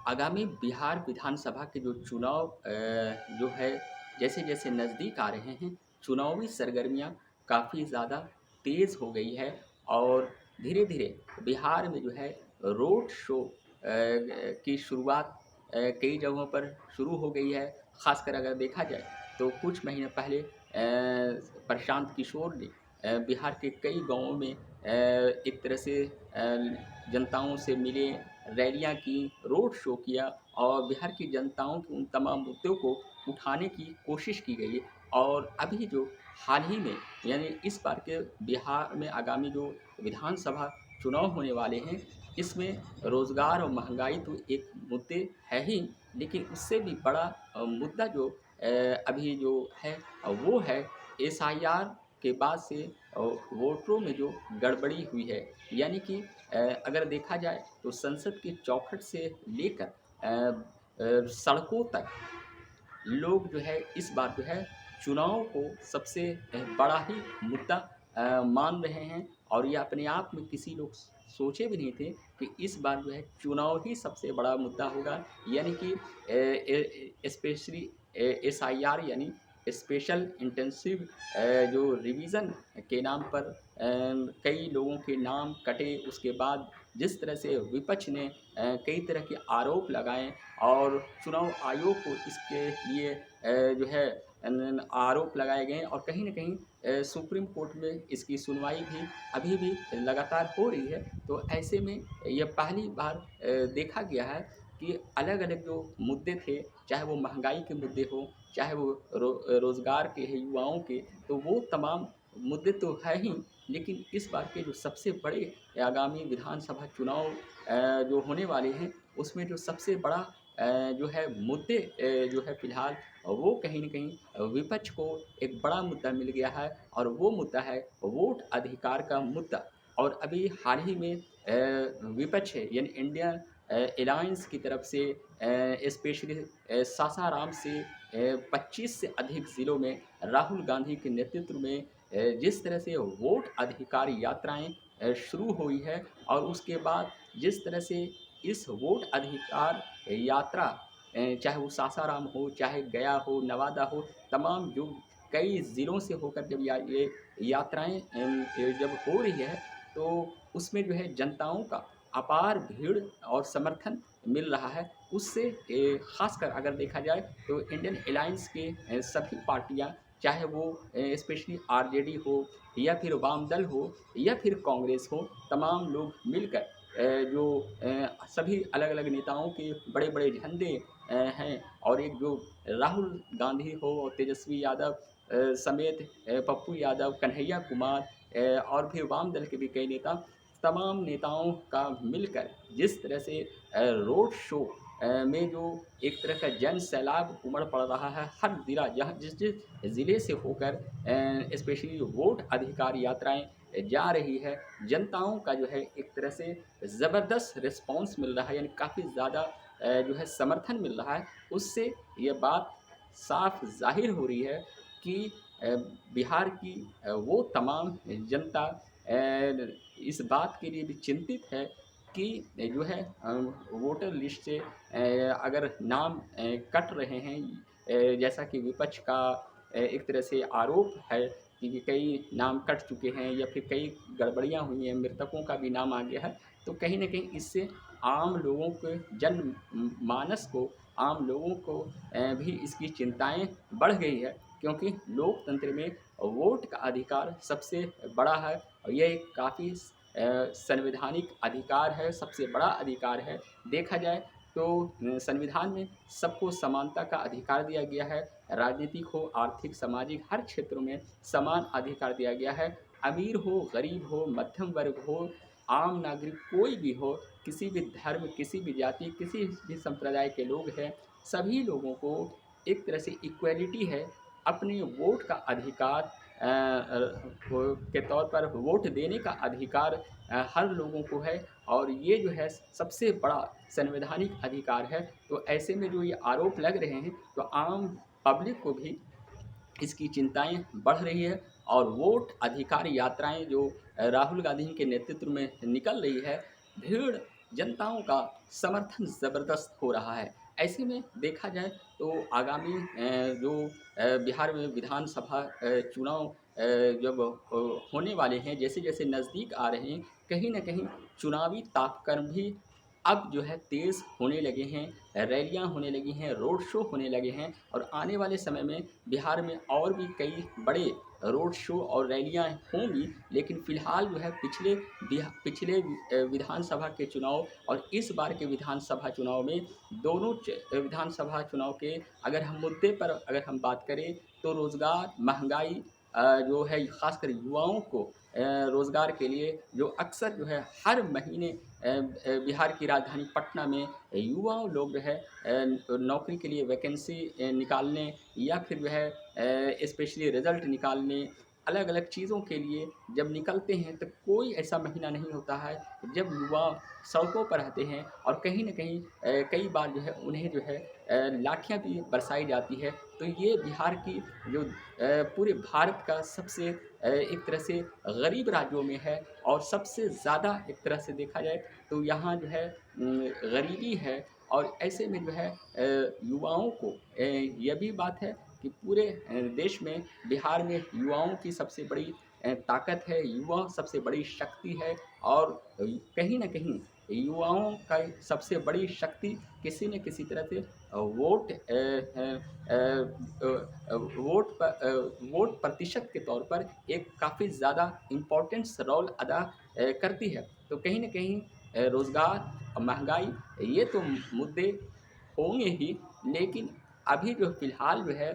आगामी बिहार विधानसभा के जो चुनाव जो है जैसे-जैसे नज़दीक आ रहे हैं, चुनावी सरगर्मियाँ काफ़ी ज़्यादा तेज़ हो गई है और धीरे-धीरे बिहार में जो है रोड शो की शुरुआत कई जगहों पर शुरू हो गई है। ख़ासकर अगर देखा जाए तो कुछ महीने पहले प्रशांत किशोर ने बिहार के कई गाँवों में एक तरह से जनताओं से मिले, रैलियाँ की, रोड शो किया और बिहार की जनताओं के उन तमाम मुद्दों को उठाने की कोशिश की गई। और अभी जो हाल ही में यानी इस बार के बिहार में आगामी जो विधानसभा चुनाव होने वाले हैं, इसमें रोज़गार और महँगाई तो एक मुद्दे है ही, लेकिन उससे भी बड़ा मुद्दा जो अभी जो है वो है एसआईआर के बाद से वोटरों में जो गड़बड़ी हुई है। यानी कि अगर देखा जाए तो संसद के चौखट से लेकर सड़कों तक लोग जो है इस बार जो है चुनाव को सबसे बड़ा ही मुद्दा मान रहे हैं और ये अपने आप में किसी लोग सोचे भी नहीं थे कि इस बार जो है चुनाव ही सबसे बड़ा मुद्दा होगा। यानी कि स्पेशली एसआईआर यानी स्पेशल इंटेंसिव जो रिवीजन के नाम पर कई लोगों के नाम कटे। उसके बाद जिस तरह से विपक्ष ने कई तरह के आरोप लगाए और चुनाव आयोग को इसके लिए जो है आरोप लगाए गए और कहीं न कहीं सुप्रीम कोर्ट में इसकी सुनवाई भी अभी भी लगातार हो रही है। तो ऐसे में ये पहली बार देखा गया है कि अलग-अलग जो मुद्दे थे, चाहे वो महँगाई के मुद्दे हों, चाहे वो रोज़गार के हैं युवाओं के, तो वो तमाम मुद्दे तो हैं ही, लेकिन इस बार के जो सबसे बड़े आगामी विधानसभा चुनाव जो होने वाले हैं, उसमें जो सबसे बड़ा जो है मुद्दे जो है फ़िलहाल वो कहीं न कहीं विपक्ष को एक बड़ा मुद्दा मिल गया है और वो मुद्दा है वोट अधिकार का मुद्दा। और अभी हाल ही में विपक्ष है यानी इंडिया अलायंस की तरफ से स्पेशली सासाराम से 25 से अधिक ज़िलों में राहुल गांधी के नेतृत्व में जिस तरह से वोट अधिकार यात्राएँ शुरू हुई है और उसके बाद जिस तरह से इस वोट अधिकार यात्रा चाहे वो सासाराम हो, चाहे गया हो, नवादा हो, तमाम जो कई ज़िलों से होकर जब ये यात्राएँ ये जब हो रही है, तो उसमें जो है जनताओं का अपार भीड़ और समर्थन मिल रहा है। उससे ख़ासकर अगर देखा जाए तो इंडियन अलायंस के सभी पार्टियाँ, चाहे वो स्पेशली आरजेडी हो या फिर वाम दल हो या फिर कांग्रेस हो, तमाम लोग मिलकर जो सभी अलग-अलग नेताओं के बड़े-बड़े झंडे हैं और एक जो राहुल गांधी हो और तेजस्वी यादव समेत पप्पू यादव, कन्हैया कुमार और भी वाम दल के भी कई नेता, तमाम नेताओं का मिलकर जिस तरह से रोड शो में जो एक तरह का जन सैलाब उमड़ पड़ रहा है, हर ज़िला जहाँ जिस-जिस ज़िले से होकर स्पेशली वोट अधिकार यात्राएँ जा रही है, जनताओं का जो है एक तरह से ज़बरदस्त रिस्पॉन्स मिल रहा है यानी काफ़ी ज़्यादा जो है समर्थन मिल रहा है। उससे ये बात साफ ज़ाहिर हो रही है कि अ, बिहार की वो तमाम जनता इस बात के लिए भी चिंतित है कि जो है वोटर लिस्ट से अगर नाम कट रहे हैं जैसा कि विपक्ष का एक तरह से आरोप है कि कई नाम कट चुके हैं या फिर कई गड़बड़ियाँ हुई हैं, मृतकों का भी नाम आ गया है। तो कहीं न कहीं इससे आम लोगों के मानस को, आम लोगों को भी इसकी चिंताएँ बढ़ गई है क्योंकि लोकतंत्र में वोट का अधिकार सबसे बड़ा है और ये एक काफ़ी संवैधानिक अधिकार है, सबसे बड़ा अधिकार है। देखा जाए तो संविधान में सबको समानता का अधिकार दिया गया है। राजनीतिक हो, आर्थिक, सामाजिक हर क्षेत्रों में समान अधिकार दिया गया है। अमीर हो, गरीब हो, मध्यम वर्ग हो, आम नागरिक कोई भी हो, किसी भी धर्म, किसी भी जाति, किसी भी संप्रदाय के लोग हैं, सभी लोगों को एक तरह से इक्वालिटी है। अपने वोट का अधिकार वो के तौर पर वोट देने का अधिकार हर लोगों को है और ये जो है सबसे बड़ा संवैधानिक अधिकार है। तो ऐसे में जो ये आरोप लग रहे हैं, तो आम पब्लिक को भी इसकी चिंताएँ बढ़ रही है और वोट अधिकार यात्राएँ जो राहुल गांधी के नेतृत्व में निकल रही है, भीड़ जनताओं का समर्थन ज़बरदस्त हो रहा है। ऐसे में देखा जाए तो आगामी जो बिहार में विधानसभा चुनाव जब होने वाले हैं, जैसे-जैसे नज़दीक आ रहे हैं, कहीं न कहीं चुनावी तापक्रम भी अब जो है तेज़ होने लगे हैं, रैलियाँ होने लगी हैं, रोड शो होने लगे हैं और आने वाले समय में बिहार में और भी कई बड़े रोड शो और रैलियाँ होंगी। लेकिन फ़िलहाल जो है पिछले विधानसभा के चुनाव और इस बार के विधानसभा चुनाव में दोनों विधानसभा चुनाव के अगर हम मुद्दे पर अगर हम बात करें तो रोज़गार, महंगाई जो है ख़ासकर युवाओं को रोज़गार के लिए जो अक्सर जो है हर महीने बिहार की राजधानी पटना में युवाओं लोग जो है नौकरी के लिए वैकेंसी निकालने या फिर जो है स्पेशली रिज़ल्ट निकालने, अलग-अलग चीज़ों के लिए जब निकलते हैं तो कोई ऐसा महीना नहीं होता है जब युवा सड़कों पर रहते हैं और कहीं न कहीं कई बार जो है उन्हें जो है लाठियाँ भी बरसाई जाती है। तो ये बिहार की जो पूरे भारत का सबसे एक तरह से गरीब राज्यों में है और सबसे ज़्यादा एक तरह से देखा जाए तो यहाँ जो है गरीबी है और ऐसे में जो है युवाओं को यह भी बात है कि पूरे देश में बिहार में युवाओं की सबसे बड़ी ताकत है, युवा सबसे बड़ी शक्ति है और कहीं न कहीं युवाओं का सबसे बड़ी शक्ति किसी न किसी तरह से वोट प्रतिशत के तौर पर एक काफ़ी ज़्यादा इम्पोर्टेंट्स रोल अदा करती है। तो कहीं न कहीं रोज़गार और महँगाई ये तो मुद्दे होंगे ही, लेकिन अभी जो फ़िलहाल जो है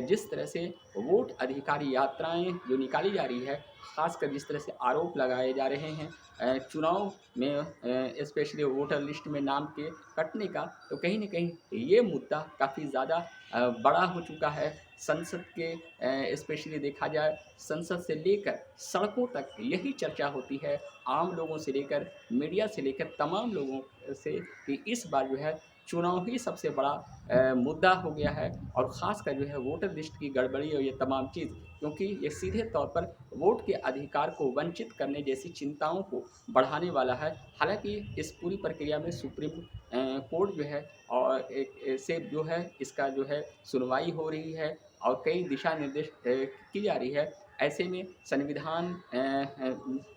जिस तरह से वोट अधिकारी यात्राएँ जो निकाली जा रही है, ख़ासकर जिस तरह से आरोप लगाए जा रहे हैं चुनाव में स्पेशली वोटर लिस्ट में नाम के कटने का, तो कहीं न कहीं ये मुद्दा काफ़ी ज़्यादा बड़ा हो चुका है। संसद के स्पेशली देखा जाए संसद से लेकर सड़कों तक यही चर्चा होती है, आम लोगों से लेकर मीडिया से लेकर तमाम लोगों से कि इस बार जो है चुनाव ही सबसे बड़ा मुद्दा हो गया है और ख़ासकर जो है वोटर लिस्ट की गड़बड़ी और ये तमाम चीज़ क्योंकि ये सीधे तौर पर वोट के अधिकार को वंचित करने जैसी चिंताओं को बढ़ाने वाला है। हालाँकि इस पूरी प्रक्रिया में सुप्रीम कोर्ट जो है और एक से जो है इसका जो है सुनवाई हो रही है और कई दिशा निर्देश की जा रही है। ऐसे में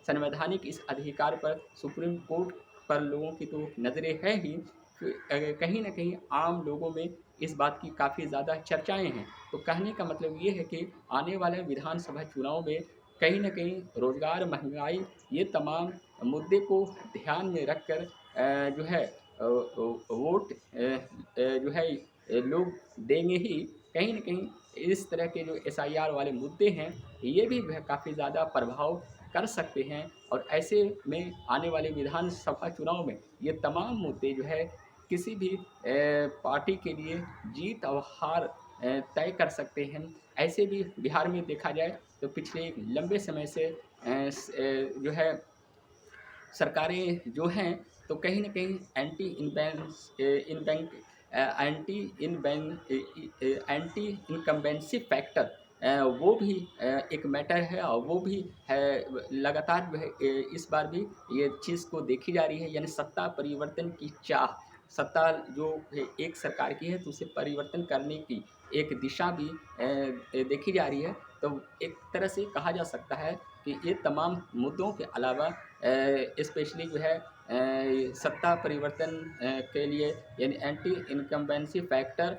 संवैधानिक इस अधिकार पर सुप्रीम कोर्ट पर लोगों की तो नज़रें हैं ही, कहीं न कहीं आम लोगों में इस बात की काफ़ी ज़्यादा चर्चाएँ हैं। तो कहने का मतलब ये है कि आने वाले विधानसभा चुनाव में कहीं न कहीं रोज़गार, महँगाई ये तमाम मुद्दे को ध्यान में रखकर जो है वोट जो है लोग देंगे ही। कहीं न कहीं इस तरह के जो एसआईआर वाले मुद्दे हैं, ये भी जो है काफ़ी ज़्यादा प्रभाव कर सकते हैं और ऐसे में आने वाले विधानसभा चुनाव में ये तमाम मुद्दे जो है किसी भी पार्टी के लिए जीत और हार तय कर सकते हैं। ऐसे भी बिहार में देखा जाए तो पिछले एक लंबे समय से जो है सरकारें जो हैं तो कहीं न कहीं एंटी इनकम्बेंसी फैक्टर वो भी एक मैटर है और वो भी है लगातार जो है इस बार भी ये चीज़ को देखी जा रही है यानी सत्ता परिवर्तन की चाह। सत्ता जो है एक सरकार की है तो उसे परिवर्तन करने की एक दिशा भी देखी जा रही है। तो एक तरह से कहा जा सकता है कि ये तमाम मुद्दों के अलावा स्पेशली जो है सत्ता परिवर्तन के लिए यानी एंटी इनकम्बेंसी फैक्टर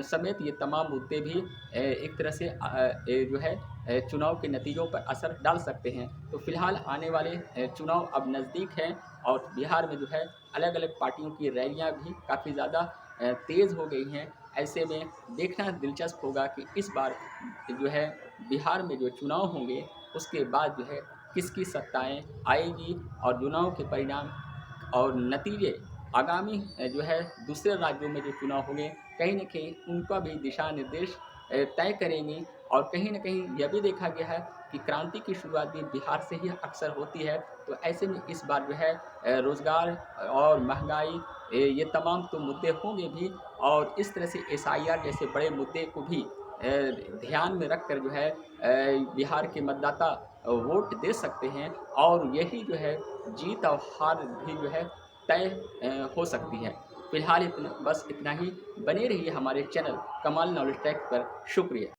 समेत ये तमाम मुद्दे भी एक तरह से जो है चुनाव के नतीजों पर असर डाल सकते हैं। तो फिलहाल आने वाले चुनाव अब नज़दीक हैं और बिहार में जो है अलग-अलग पार्टियों की रैलियां भी काफ़ी ज़्यादा तेज़ हो गई हैं। ऐसे में देखना दिलचस्प होगा कि इस बार जो है बिहार में जो चुनाव होंगे उसके बाद जो है किसकी सत्ताएँ आएगी और चुनाव के परिणाम और नतीजे आगामी जो है दूसरे राज्यों में जो चुनाव होंगे कहीं न कहीं उनका भी दिशा निर्देश तय करेंगी और कहीं न कहीं यह भी देखा गया है कि क्रांति की शुरुआत भी बिहार से ही अक्सर होती है। तो ऐसे में इस बार जो है रोज़गार और महँगाई ये तमाम तो मुद्दे होंगे भी और इस तरह से एसआईआर जैसे बड़े मुद्दे को भी ध्यान में रखकर जो है बिहार के मतदाता वोट दे सकते हैं और यही जो है जीत और हार भी जो है तय हो सकती है। फ़िलहाल इतना ही। बने रहिए हमारे चैनल कमाल नॉलेज टेक पर। शुक्रिया।